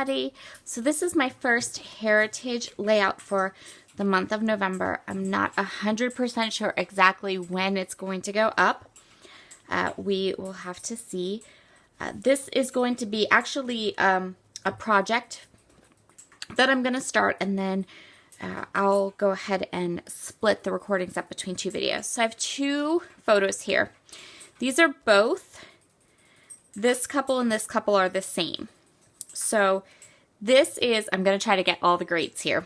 everybody. So this is my first heritage layout for the month of November. I'm not 100% sure exactly when it's going to go up. We will have to see. This is going to be actually a project that I'm going to start, and then I'll go ahead and split the recordings up between two videos. So I have two photos here. These are both, this couple and this couple are the same. So this is, I'm going to try to get all the greats here.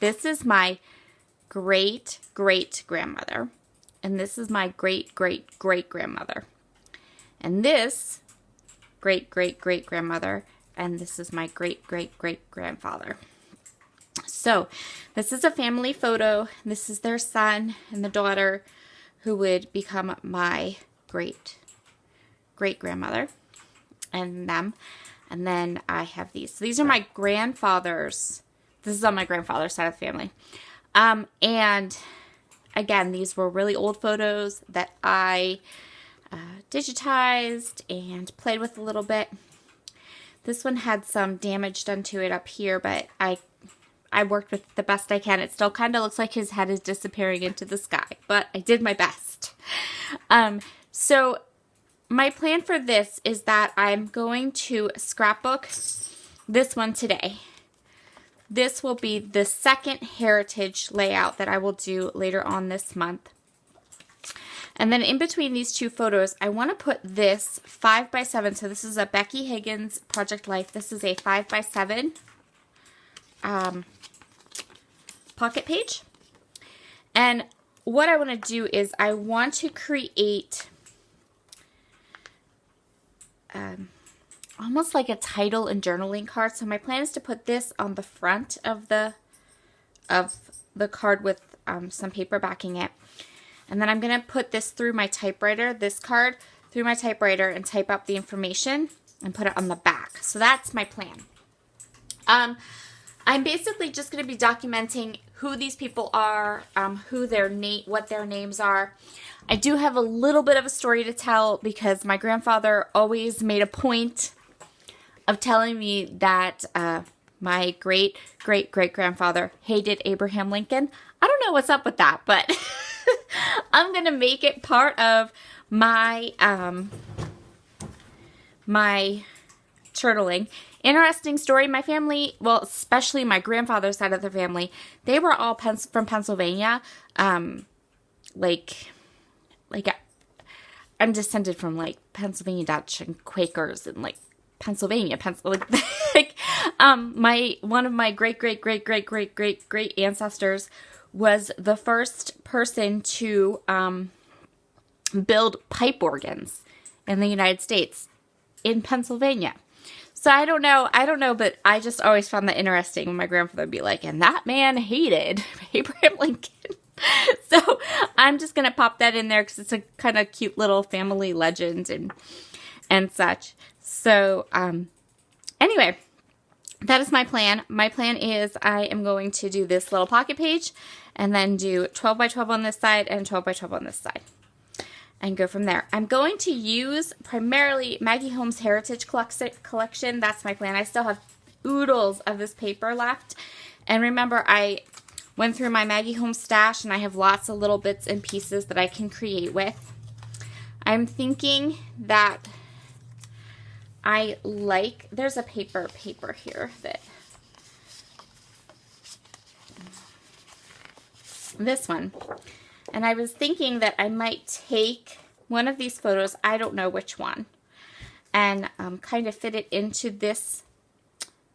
This is my great-great-grandmother. And this is my great-great-great-grandmother. And this great-great-great-grandmother. And this is my great-great-great-grandfather. So this is a family photo. This is their son and the daughter who would become my great-great-grandmother and them. And then I have these. So these are my grandfather's. This is on my grandfather's side of the family. And again, these were really old photos that I digitized and played with a little bit. This one had some damage done to it up here, but I worked with the best I can. It still kind of looks like his head is disappearing into the sky, but I did my best. So my plan for this is that I'm going to scrapbook this one today. This will be the second heritage layout that I will do later on this month. And then in between these two photos, I want to put this 5x7. So this is a Becky Higgins Project Life. This is a 5x7 pocket page. And what I want to do is I want to create almost like a title and journaling card. So my plan is to put this on the front of the card with some paper backing it. And then I'm going to put this through my typewriter, this card through my typewriter, and type up the information and put it on the back. So that's my plan. I'm basically just going to be documenting who these people are, what their names are. I do have a little bit of a story to tell because my grandfather always made a point of telling me that my great-great-great-grandfather hated Abraham Lincoln. I don't know what's up with that, but I'm going to make it part of my my journaling. Interesting story. My family, well, especially my grandfather's side of the family, they were all from Pennsylvania. I'm descended from like Pennsylvania Dutch and Quakers and like Pennsylvania, one of my great ancestors was the first person to build pipe organs in the United States in Pennsylvania. So I don't know, but I just always found that interesting when my grandfather would be like, and that man hated Abraham Lincoln. So I'm just going to pop that in there because it's a kind of cute little family legend and such. So anyway, that is my plan. My plan is I am going to do this little pocket page and then do 12 by 12 on this side and 12 by 12 on this side and go from there. I'm going to use primarily Maggie Holmes Heritage Collection. That's my plan. I still have oodles of this paper left. And remember, I went through my Maggie Holmes stash and I have lots of little bits and pieces that I can create with. I'm thinking that there's a paper here that, this one. And I was thinking that I might take one of these photos, I don't know which one, and kind of fit it into this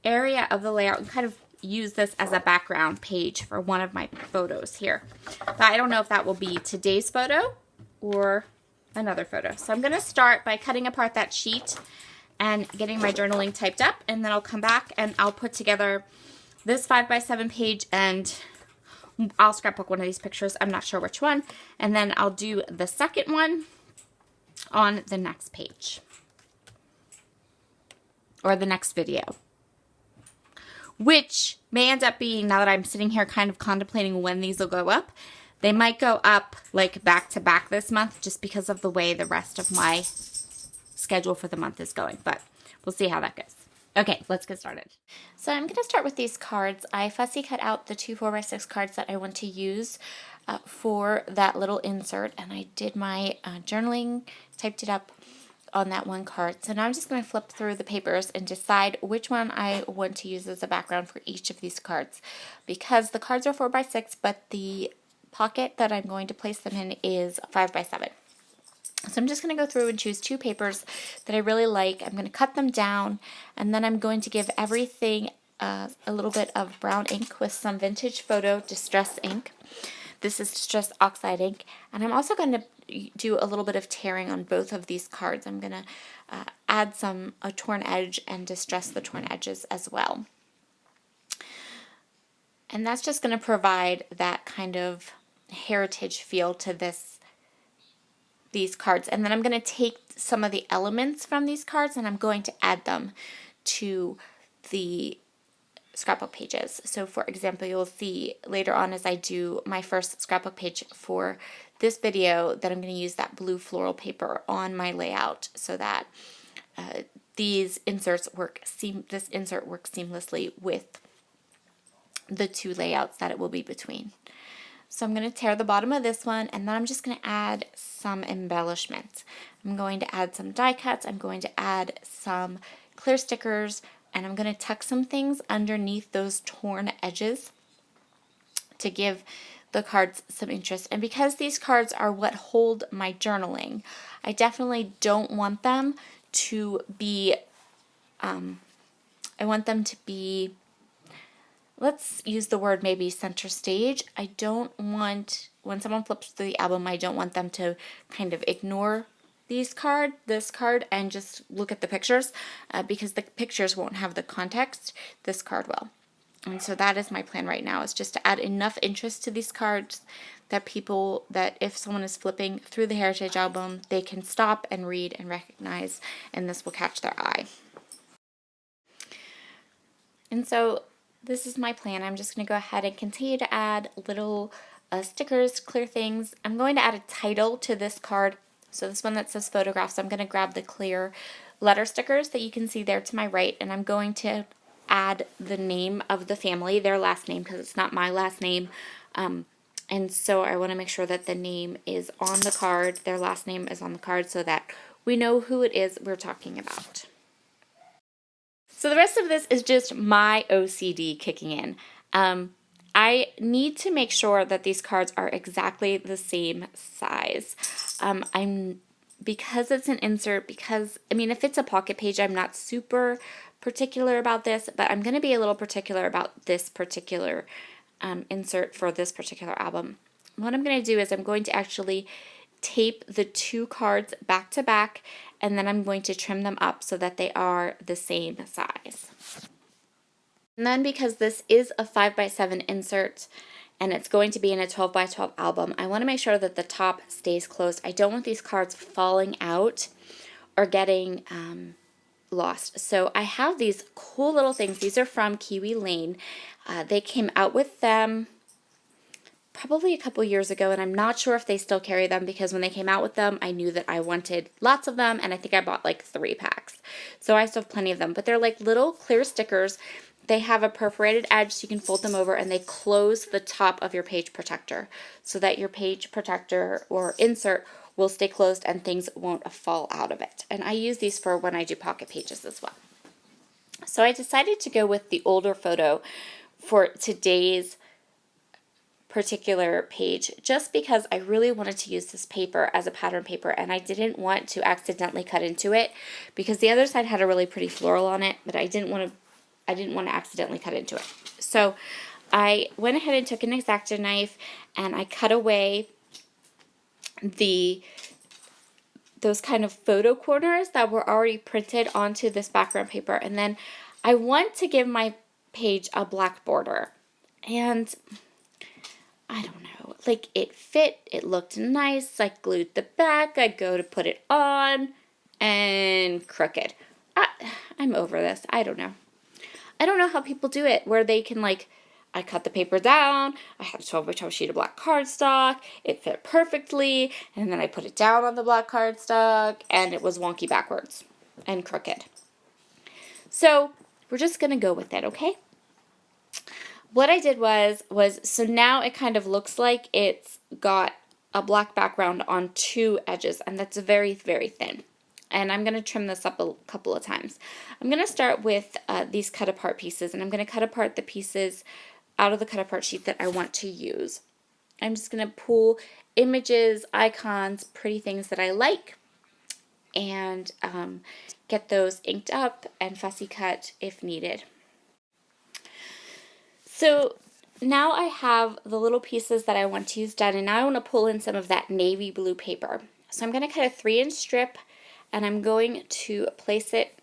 area of the layout and kind of use this as a background page for one of my photos here. But I don't know if that will be today's photo or another photo. So I'm going to start by cutting apart that sheet and getting my journaling typed up, and then I'll come back and I'll put together this 5x7 page, and I'll scrapbook one of these pictures. I'm not sure which one. And then I'll do the second one on the next page or the next video, which may end up being, now that I'm sitting here kind of contemplating when these will go up, they might go up like back to back this month just because of the way the rest of my schedule for the month is going, but we'll see how that goes. Okay, let's get started. So I'm going to start with these cards. I fussy cut out the 2 4x6 cards that I want to use for that little insert, and I did my journaling, typed it up on that one card. So now I'm just going to flip through the papers and decide which one I want to use as a background for each of these cards. Because the cards are 4x6, but the pocket that I'm going to place them in is 5x7. So I'm just going to go through and choose 2 papers that I really like. I'm going to cut them down, and then I'm going to give everything a little bit of brown ink with some vintage photo distress ink. This is distress oxide ink, and I'm also going to do a little bit of tearing on both of these cards. I'm going to add a torn edge and distress the torn edges as well. And that's just going to provide that kind of heritage feel to these cards. And then I'm going to take some of the elements from these cards and I'm going to add them to the scrapbook pages. So for example, you'll see later on as I do my first scrapbook page for this video that I'm going to use that blue floral paper on my layout so that this insert works seamlessly with the 2 layouts that it will be between. So I'm going to tear the bottom of this one, and then I'm just going to add some embellishments. I'm going to add some die cuts, I'm going to add some clear stickers, and I'm going to tuck some things underneath those torn edges to give the cards some interest. And because these cards are what hold my journaling, I definitely don't want them to be, let's use the word maybe center stage. I don't want, when someone flips through the album, I don't want them to kind of ignore this card, and just look at the pictures because the pictures won't have the context. This card will. And so that is my plan right now, is just to add enough interest to these cards that if someone is flipping through the Heritage album, they can stop and read and recognize, and this will catch their eye. And so this is my plan. I'm just going to go ahead and continue to add little stickers, clear things. I'm going to add a title to this card. So this one that says photographs, I'm going to grab the clear letter stickers that you can see there to my right, and I'm going to add the name of the family, their last name, because it's not my last name. And so I want to make sure that the name is on the card, their last name is on the card, so that we know who it is we're talking about. So the rest of this is just my OCD kicking in. I need to make sure that these cards are exactly the same size. Because it's an insert, if it's a pocket page, I'm not super particular about this, but I'm going to be a little particular about this particular insert for this particular album. What I'm going to do is I'm going to actually tape the 2 cards back to back, and then I'm going to trim them up so that they are the same size. And then because this is a 5x7 insert and it's going to be in a 12x12 album, I want to make sure that the top stays closed. I don't want these cards falling out or getting lost. So I have these cool little things. These are from Kiwi Lane. They came out with them probably a couple years ago, and I'm not sure if they still carry them, because when they came out with them, I knew that I wanted lots of them, and I think I bought like 3 packs. So I still have plenty of them, but they're like little clear stickers. They have a perforated edge, so you can fold them over, and they close the top of your page protector so that your page protector or insert will stay closed and things won't fall out of it. And I use these for when I do pocket pages as well. So I decided to go with the older photo for today's particular page, just because I really wanted to use this paper as a pattern paper, and I didn't want to accidentally cut into it, because the other side had a really pretty floral on it, but I didn't want to accidentally cut into it. So I went ahead and took an X-Acto knife and I cut away those kind of photo corners that were already printed onto this background paper, and then I want to give my page a black border, and I don't know, like it fit, it looked nice. I glued the back, I go to put it on, and crooked. I'm over this. I don't know how people do it, where they can, like, I cut the paper down, I had a 12x12 sheet of black cardstock, it fit perfectly, and then I put it down on the black cardstock, and it was wonky backwards and crooked. So we're just going to go with it, okay? What I did was so now it kind of looks like it's got a black background on two edges, and that's very, very thin. And I'm going to trim this up a couple of times. I'm going to start with these cut apart pieces, and I'm going to cut apart the pieces out of the cut apart sheet that I want to use. I'm just going to pull images, icons, pretty things that I like, and get those inked up and fussy cut if needed. So now I have the little pieces that I want to use done, and now I want to pull in some of that navy blue paper. So I'm going to cut a 3-inch strip, and I'm going to place it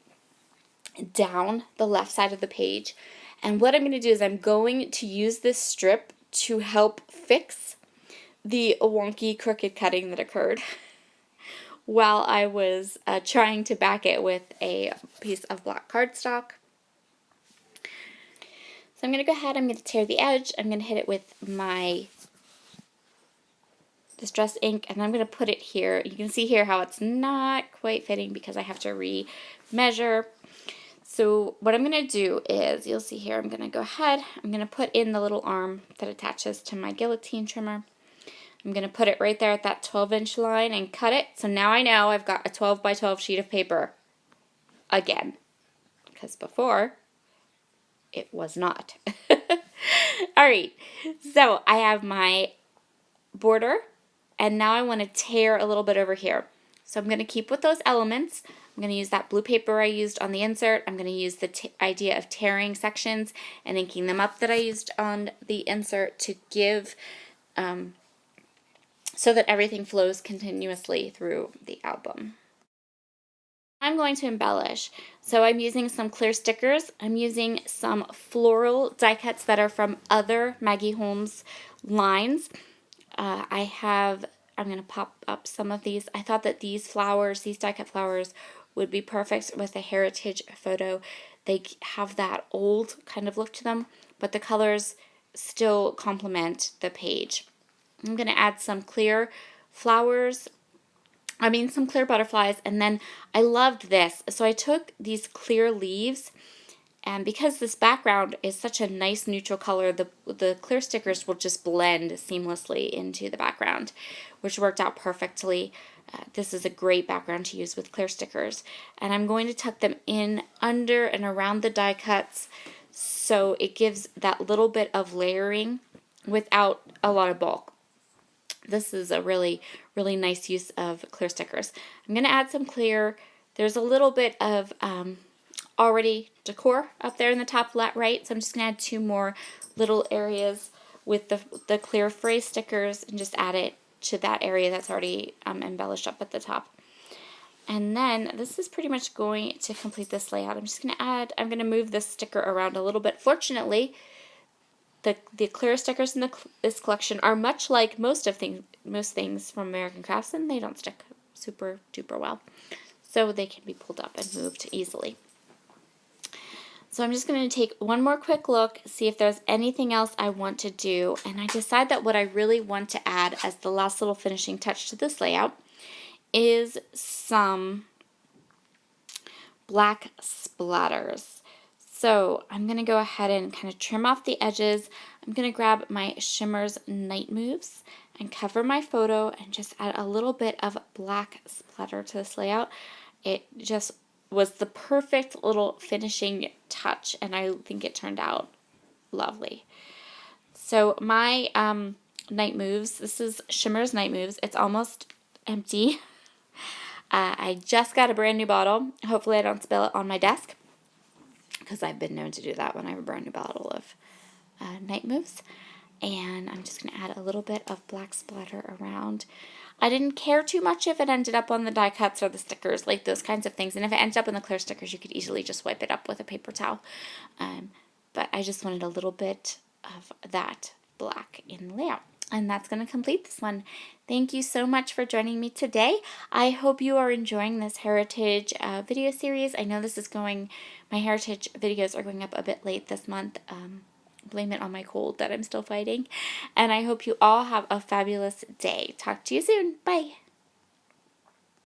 down the left side of the page. And what I'm going to do is I'm going to use this strip to help fix the wonky crooked cutting that occurred while I was trying to back it with a piece of black cardstock. So I'm going to go ahead, I'm going to tear the edge, I'm going to hit it with my Distress ink, and I'm going to put it here. You can see here how it's not quite fitting because I have to re-measure. So what I'm going to do is, you'll see here, I'm going to go ahead, I'm going to put in the little arm that attaches to my guillotine trimmer. I'm going to put it right there at that 12-inch line and cut it. So now I know I've got a 12 by 12 sheet of paper again, because before it was not. All right, so I have my border, and now I want to tear a little bit over here. So I'm going to keep with those elements. I'm going to use that blue paper I used on the insert. I'm going to use the idea of tearing sections and inking them up that I used on the insert to give so that everything flows continuously through the album. I'm going to embellish. So I'm using some clear stickers. I'm using some floral die cuts that are from other Maggie Holmes lines. I'm going to pop up some of these. I thought that these flowers, these die cut flowers, would be perfect with a heritage photo. They have that old kind of look to them, but the colors still complement the page. I'm going to add some clear flowers, some clear butterflies, and then I loved this. So I took these clear leaves, and because this background is such a nice neutral color, the clear stickers will just blend seamlessly into the background, which worked out perfectly. This is a great background to use with clear stickers. And I'm going to tuck them in under and around the die cuts so it gives that little bit of layering without a lot of bulk. This is a really, really nice use of clear stickers. I'm going to add some clear. There's a little bit of already decor up there in the top left, right, so I'm just going to add 2 more little areas with the clear phrase stickers and just add it to that area that's already embellished up at the top. And then this is pretty much going to complete this layout. I'm going to move this sticker around a little bit. Fortunately, the clear stickers in this collection are much like most things from American Crafts, and they don't stick super duper well. So they can be pulled up and moved easily. So I'm just going to take one more quick look, see if there's anything else I want to do, and I decide that what I really want to add as the last little finishing touch to this layout is some black splatters. So I'm going to go ahead and kind of trim off the edges. I'm going to grab my Shimmer's Night Moves and cover my photo and just add a little bit of black splatter to this layout. It just was the perfect little finishing touch, and I think it turned out lovely. So my Night Moves, this is Shimmer's Night Moves. It's almost empty. I just got a brand new bottle. Hopefully I don't spill it on my desk, because I've been known to do that when I have a brand new bottle of Night Moves. And I'm just going to add a little bit of black splatter around. I didn't care too much if it ended up on the die cuts or the stickers, like those kinds of things. And if it ended up in the clear stickers, you could easily just wipe it up with a paper towel. But I just wanted a little bit of that black in the layout. And that's going to complete this one. Thank you so much for joining me today. I hope you are enjoying this heritage video series. I know my heritage videos are going up a bit late this month. Blame it on my cold that I'm still fighting. And I hope you all have a fabulous day. Talk to you soon. Bye.